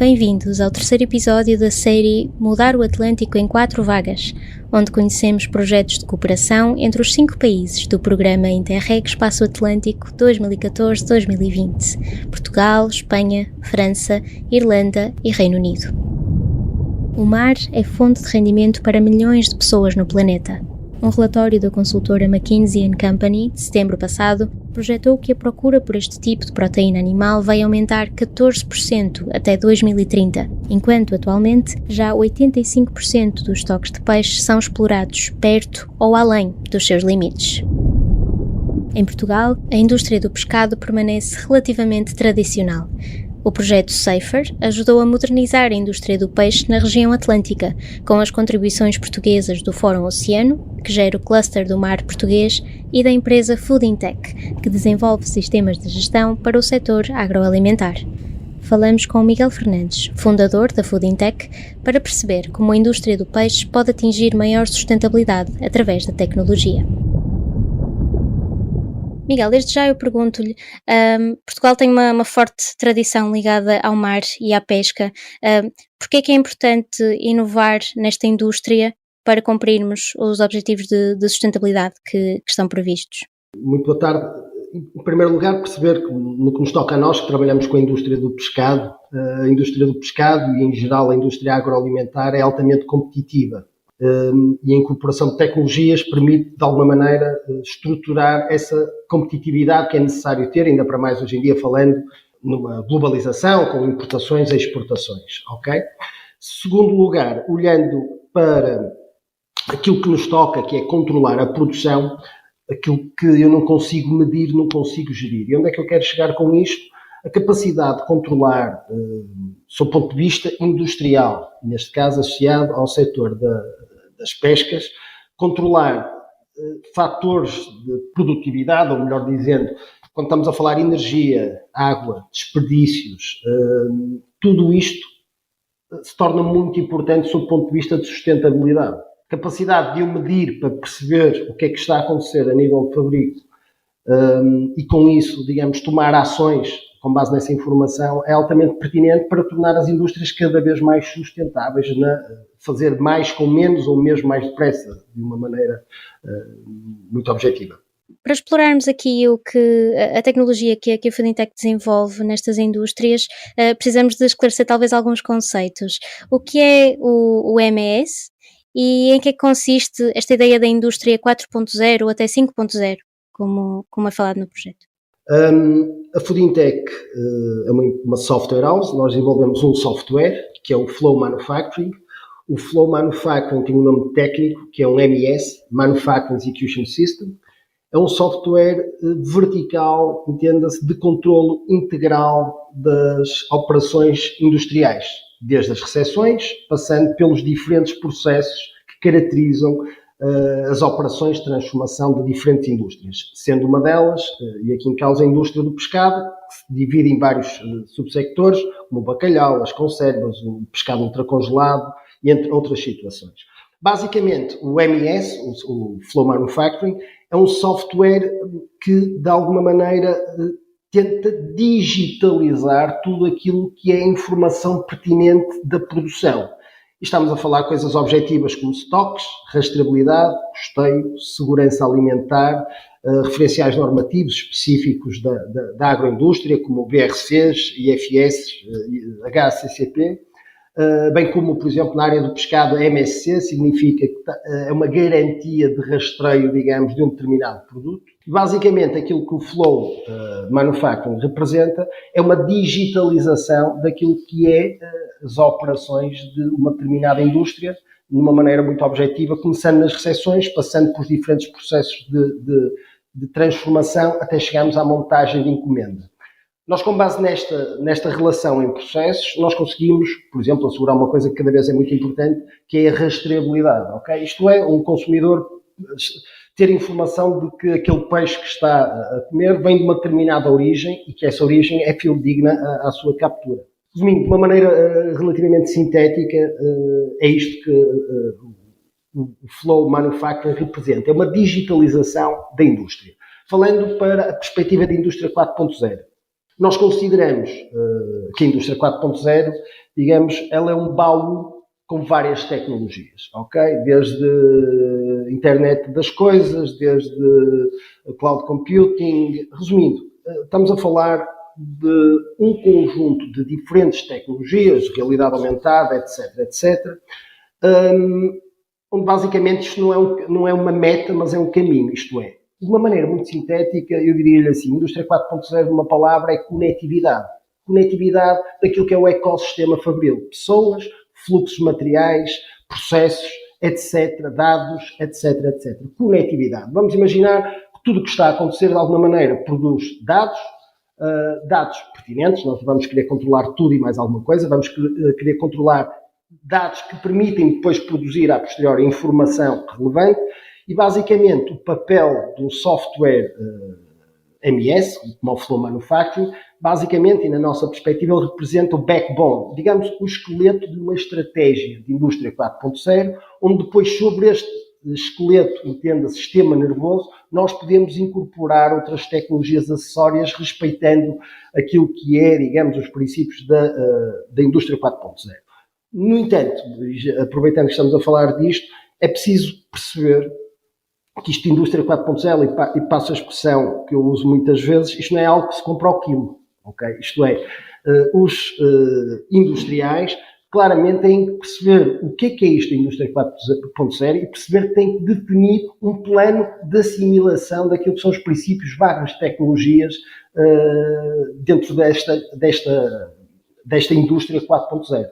Bem-vindos ao terceiro episódio da série Mudar o Atlântico em 4 vagas, onde conhecemos projetos de cooperação entre os 5 países do programa Interreg Espaço Atlântico 2014-2020, Portugal, Espanha, França, Irlanda e Reino Unido. O mar é fonte de rendimento para milhões de pessoas no planeta. Um relatório da consultora McKinsey & Company, de setembro passado, projetou que a procura por este tipo de proteína animal vai aumentar 14% até 2030, enquanto atualmente já 85% dos estoques de peixe são explorados perto ou além dos seus limites. Em Portugal, a indústria do pescado permanece relativamente tradicional. O projeto SAFER ajudou a modernizar a indústria do peixe na região atlântica, com as contribuições portuguesas do Fórum Oceano, que gera o cluster do mar português, e da empresa Foodintech, que desenvolve sistemas de gestão para o setor agroalimentar. Falamos com Miguel Fernandes, fundador da Foodintech, para perceber como a indústria do peixe pode atingir maior sustentabilidade através da tecnologia. Miguel, desde já eu pergunto-lhe, Portugal tem uma forte tradição ligada ao mar e à pesca. Porquê é que é importante inovar nesta indústria para cumprirmos os objetivos de sustentabilidade que estão previstos? Muito boa tarde. Em primeiro lugar, perceber que no que nos toca a nós, que trabalhamos com a indústria do pescado, a indústria do pescado e, em geral, a indústria agroalimentar é altamente competitiva. E a incorporação de tecnologias permite, de alguma maneira, estruturar essa competitividade que é necessário ter, ainda para mais hoje em dia falando numa globalização, com importações e exportações, ok? Segundo lugar, olhando para aquilo que nos toca, que é controlar a produção, aquilo que eu não consigo medir, não consigo gerir. E onde é que eu quero chegar com isto? A capacidade de controlar, sob o ponto de vista industrial, neste caso associado ao setor das pescas, controlar fatores de produtividade, ou melhor dizendo, quando estamos a falar de energia, água, desperdícios, tudo isto se torna muito importante sob o ponto de vista de sustentabilidade. Capacidade de eu medir para perceber o que é que está a acontecer a nível de fabrico e com isso, digamos, tomar ações com base nessa informação é altamente pertinente para tornar as indústrias cada vez mais sustentáveis, fazer mais com menos ou mesmo mais depressa, de uma maneira muito objetiva. Para explorarmos aqui a tecnologia que a Foodintech desenvolve nestas indústrias, precisamos de esclarecer talvez alguns conceitos. O que é o MES e em que é que consiste esta ideia da indústria 4.0 até 5.0, como é falado no projeto? A Foodintech é uma software house. Nós desenvolvemos um software que é o Flow Manufacturing. O Flow Manufacturing tem um nome técnico que é um MES, Manufacturing Execution System. É um software vertical, entenda-se, de controlo integral das operações industriais, desde as recepções, passando pelos diferentes processos que caracterizam as operações de transformação de diferentes indústrias, sendo uma delas, e aqui em causa, a indústria do pescado, que se divide em vários subsectores, como o bacalhau, as conservas, o pescado ultracongelado, e entre outras situações. Basicamente, o MES, o Flow Manufacturing, é um software que, de alguma maneira, tenta digitalizar tudo aquilo que é informação pertinente da produção. E estamos a falar coisas objetivas como stocks, rastreabilidade, custeio, segurança alimentar, referenciais normativos específicos da agroindústria, como BRCs, IFS, HACCP, bem como, por exemplo, na área do pescado, MSC significa que é uma garantia de rastreio, digamos, de um determinado produto. Basicamente, aquilo que o Flow Manufacturing representa é uma digitalização daquilo que é as operações de uma determinada indústria, de uma maneira muito objetiva, começando nas recepções, passando por diferentes processos de transformação, até chegarmos à montagem de encomenda. Nós, com base nesta relação em processos, nós conseguimos, por exemplo, assegurar uma coisa que cada vez é muito importante, que é a rastreabilidade, ok? Isto é, um consumidor ter informação de que aquele peixe que está a comer vem de uma determinada origem e que essa origem é fidedigna à sua captura. Resumindo, de uma maneira relativamente sintética, é isto que o Flow Manufacturing representa. É uma digitalização da indústria. Falando para a perspectiva da indústria 4.0. Nós consideramos que a indústria 4.0, digamos, ela é um baú com várias tecnologias, ok? Desde internet das coisas, desde cloud computing, resumindo, estamos a falar de um conjunto de diferentes tecnologias, realidade aumentada, etc, etc, onde basicamente isto não é uma meta, mas é um caminho, isto é, de uma maneira muito sintética, eu diria-lhe assim, indústria 4.0, uma palavra, é conectividade. Conectividade daquilo que é o ecossistema fabril. Pessoas, fluxos materiais, processos, etc., dados, etc., etc. Conectividade. Vamos imaginar que tudo o que está a acontecer, de alguma maneira, produz dados, dados pertinentes, nós vamos querer controlar tudo e mais alguma coisa, vamos querer controlar dados que permitem depois produzir, a posteriori, informação relevante, e basicamente o papel do software MES, como o Flow Manufacturing, basicamente, e na nossa perspectiva, ele representa o backbone, digamos, o esqueleto de uma estratégia de indústria 4.0, onde depois sobre este esqueleto, entenda, sistema nervoso, nós podemos incorporar outras tecnologias acessórias respeitando aquilo que é, digamos, os princípios da indústria 4.0. No entanto, aproveitando que estamos a falar disto, é preciso perceber que isto de indústria 4.0, e passo a expressão que eu uso muitas vezes, isto não é algo que se compra ao quilo, ok? Isto é, os industriais claramente têm que perceber o que é isto da indústria 4.0 e perceber que têm que definir um plano de assimilação daquilo que são os princípios barras tecnologias dentro desta indústria 4.0.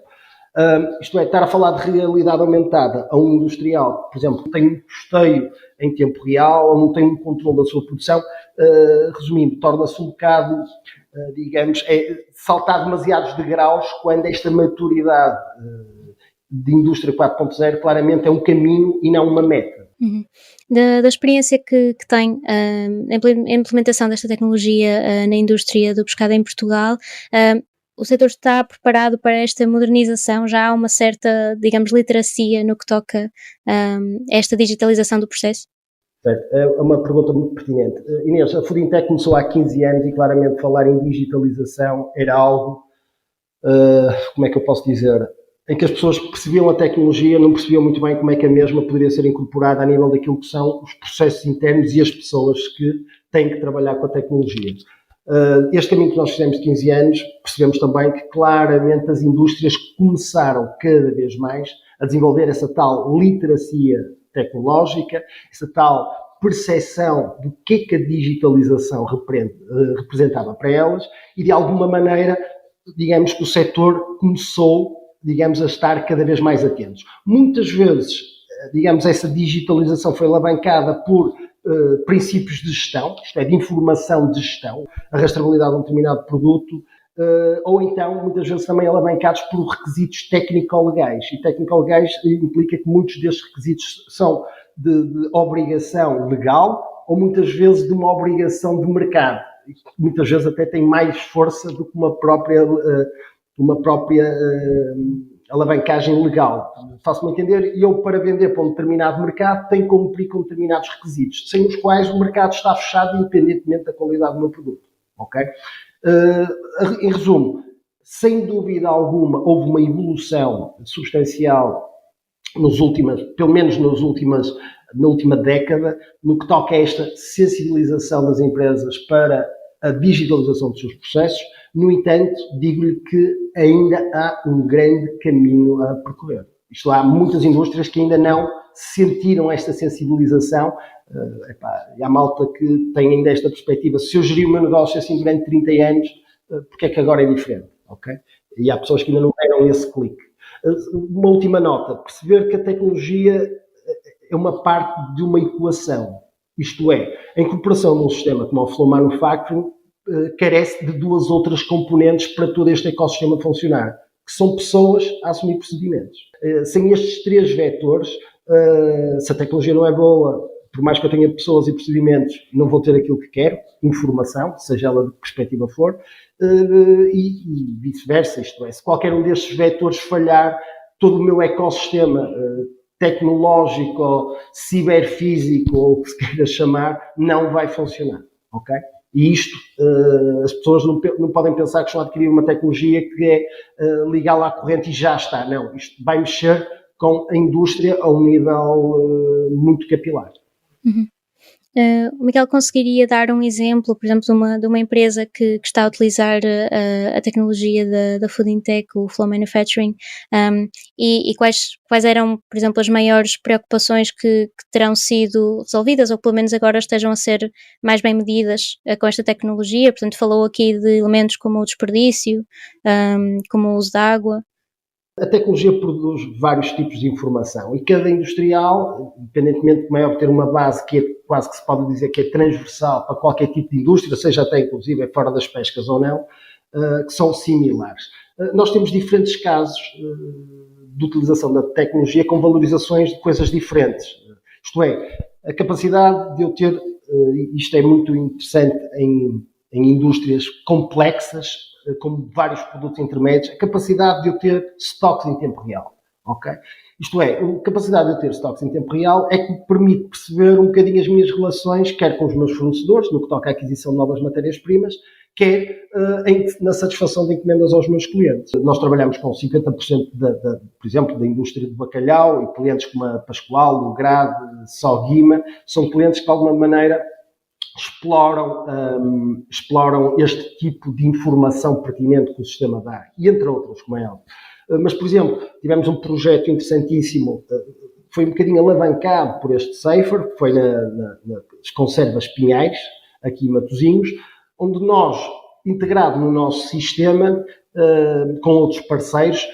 Isto é, estar a falar de realidade aumentada a um industrial, por exemplo, que tem um custeio em tempo real ou não tem um controle da sua produção, resumindo, torna-se um bocado, digamos, saltar demasiados degraus quando esta maturidade de indústria 4.0 claramente é um caminho e não uma meta. Uhum. Da experiência que tem a implementação desta tecnologia na indústria do pescado em Portugal, o setor está preparado para esta modernização? Já há uma certa, digamos, literacia no que toca a esta digitalização do processo? Certo. É uma pergunta muito pertinente. Inês, a Foodintech começou há 15 anos e claramente falar em digitalização era algo, como é que eu posso dizer, em que as pessoas percebiam a tecnologia, não percebiam muito bem como é que a mesma poderia ser incorporada a nível daquilo que são os processos internos e as pessoas que têm que trabalhar com a tecnologia. Este caminho que nós fizemos de 15 anos, percebemos também que claramente as indústrias começaram cada vez mais a desenvolver essa tal literacia tecnológica, essa tal percepção do que a digitalização representava para elas e de alguma maneira, digamos que o setor começou, digamos, a estar cada vez mais atentos. Muitas vezes, digamos, essa digitalização foi alavancada por princípios de gestão, isto é, de informação de gestão, a rastreabilidade de um determinado produto, ou então, muitas vezes, também alavancados por requisitos técnico-legais. E técnico-legais implica que muitos destes requisitos são de obrigação legal ou muitas vezes de uma obrigação de mercado. E muitas vezes até tem mais força do que uma própria alavancagem legal. Faço-me entender, e eu, para vender para um determinado mercado, tenho que cumprir com determinados requisitos, sem os quais o mercado está fechado, independentemente da qualidade do meu produto. Ok? Em resumo, sem dúvida alguma, houve uma evolução substancial pelo menos na última década, no que toca a esta sensibilização das empresas para a digitalização dos seus processos. No entanto, digo-lhe que ainda há um grande caminho a percorrer. Isto há muitas indústrias que ainda não sentiram esta sensibilização. E há malta que tem ainda esta perspectiva. Se eu gerir o meu negócio assim durante 30 anos, porque é que agora é diferente? Okay? E há pessoas que ainda não deram esse clique. Uma última nota, perceber que a tecnologia é uma parte de uma equação. Isto é, a incorporação de um sistema como o Flow Manufacturing carece de duas outras componentes para todo este ecossistema funcionar, que são pessoas a assumir procedimentos. Sem estes três vetores, se a tecnologia não é boa, por mais que eu tenha pessoas e procedimentos, não vou ter aquilo que quero, informação, seja ela de que perspectiva for, e vice-versa, isto é, se qualquer um destes vetores falhar, todo o meu ecossistema tecnológico, ciberfísico, ou o que se queira chamar, não vai funcionar, ok? E isto, as pessoas não podem pensar que estão a adquirir uma tecnologia que é ligá-la à corrente e já está. Não, isto vai mexer com a indústria a um nível muito capilar. Uhum. O Miguel conseguiria dar um exemplo, por exemplo, de uma empresa que está a utilizar a tecnologia da Food Tech, o Flow Manufacturing, e quais eram, por exemplo, as maiores preocupações que terão sido resolvidas, ou pelo menos agora estejam a ser mais bem medidas com esta tecnologia? Portanto, falou aqui de elementos como o desperdício, como o uso da água. A tecnologia produz vários tipos de informação e cada industrial, independentemente de como é obter uma base que é quase que se pode dizer que é transversal para qualquer tipo de indústria, seja até inclusive fora das pescas ou não, que são similares. Nós temos diferentes casos de utilização da tecnologia com valorizações de coisas diferentes. Isto é, a capacidade de eu ter, isto é muito interessante em indústrias complexas, com vários produtos intermédios, a capacidade de eu ter estoques em tempo real. Okay? Isto é, a capacidade de eu ter estoques em tempo real é que me permite perceber um bocadinho as minhas relações, quer com os meus fornecedores, no que toca à aquisição de novas matérias-primas, quer na satisfação de encomendas aos meus clientes. Nós trabalhamos com 50%, por exemplo, da indústria do bacalhau, e clientes como a Pascoal, o Grade, Só Guima, são clientes que de alguma maneira exploram este tipo de informação pertinente que o sistema dá, e entre outros, como é óbvio. Mas, por exemplo, tivemos um projeto interessantíssimo, foi um bocadinho alavancado por este Safer, que foi nas conservas Pinhais, aqui em Matosinhos, onde nós, integrado no nosso sistema, com outros parceiros,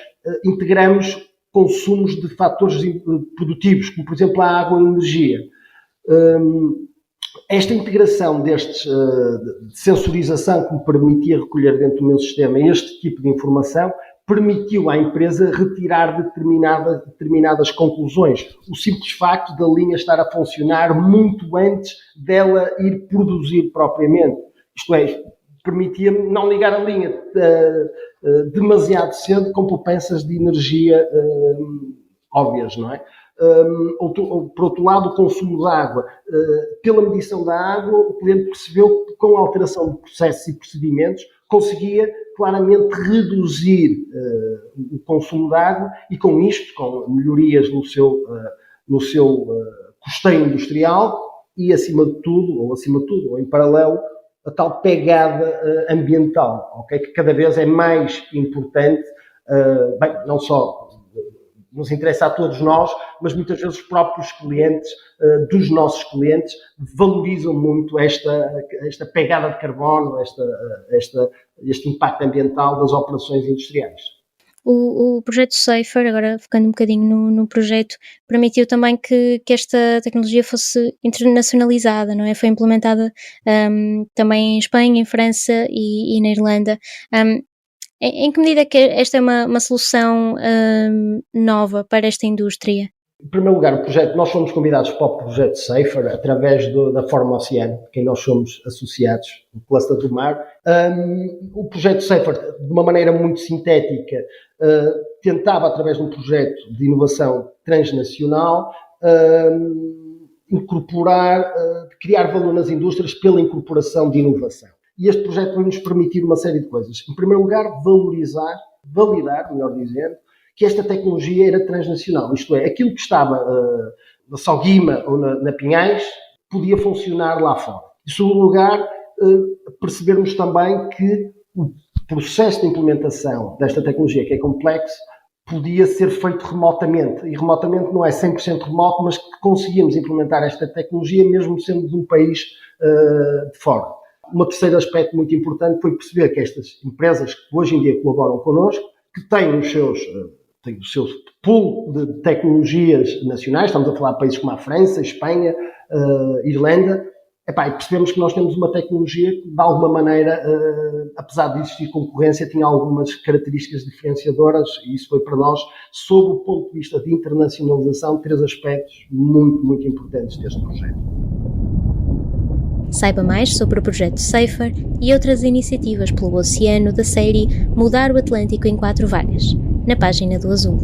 integramos consumos de fatores produtivos, como, por exemplo, a água e a energia. Esta integração de sensorização que me permitia recolher dentro do meu sistema este tipo de informação permitiu à empresa retirar determinadas conclusões. O simples facto da linha estar a funcionar muito antes dela ir produzir propriamente. Isto é, permitia-me não ligar a linha demasiado cedo com poupanças de energia óbvias, não é? Por outro lado, o consumo de água. Pela medição da água, o cliente percebeu que com a alteração de processos e procedimentos conseguia claramente reduzir o consumo de água e com isto, com melhorias no seu custeio industrial e acima de tudo, ou em paralelo, a tal pegada ambiental, okay? Que cada vez é mais importante, não só nos interessa a todos nós, mas muitas vezes os próprios clientes, dos nossos clientes, valorizam muito esta pegada de carbono, este impacto ambiental das operações industriais. O projeto Safer, agora focando um bocadinho no projeto, permitiu também que esta tecnologia fosse internacionalizada, não é? Foi implementada também em Espanha, em França e na Irlanda. Em que medida é que esta é uma solução nova para esta indústria? Em primeiro lugar, nós fomos convidados para o projeto Safer através da Fórum Oceano, de quem nós somos associados, o Cluster do Mar. O projeto Safer, de uma maneira muito sintética, tentava, através de um projeto de inovação transnacional, criar valor nas indústrias pela incorporação de inovação. E este projeto vai nos permitir uma série de coisas. Em primeiro lugar, validar, melhor dizendo, que esta tecnologia era transnacional. Isto é, aquilo que estava na Só Guima ou na Pinhais podia funcionar lá fora. Em segundo lugar, percebermos também que o processo de implementação desta tecnologia, que é complexo, podia ser feito remotamente. E remotamente não é 100% remoto, mas que conseguíamos implementar esta tecnologia mesmo sendo de um país de fora. Um terceiro aspecto muito importante foi perceber que estas empresas que hoje em dia colaboram connosco, que têm o seu pool de tecnologias nacionais, estamos a falar de países como a França, Espanha, Irlanda, e percebemos que nós temos uma tecnologia que, de alguma maneira, apesar de existir concorrência, tinha algumas características diferenciadoras, e isso foi para nós, sob o ponto de vista de internacionalização, 3 aspectos muito, muito importantes deste projeto. Saiba mais sobre o projeto Safer e outras iniciativas pelo oceano da série Mudar o Atlântico em 4 Vagas, na página do Azul.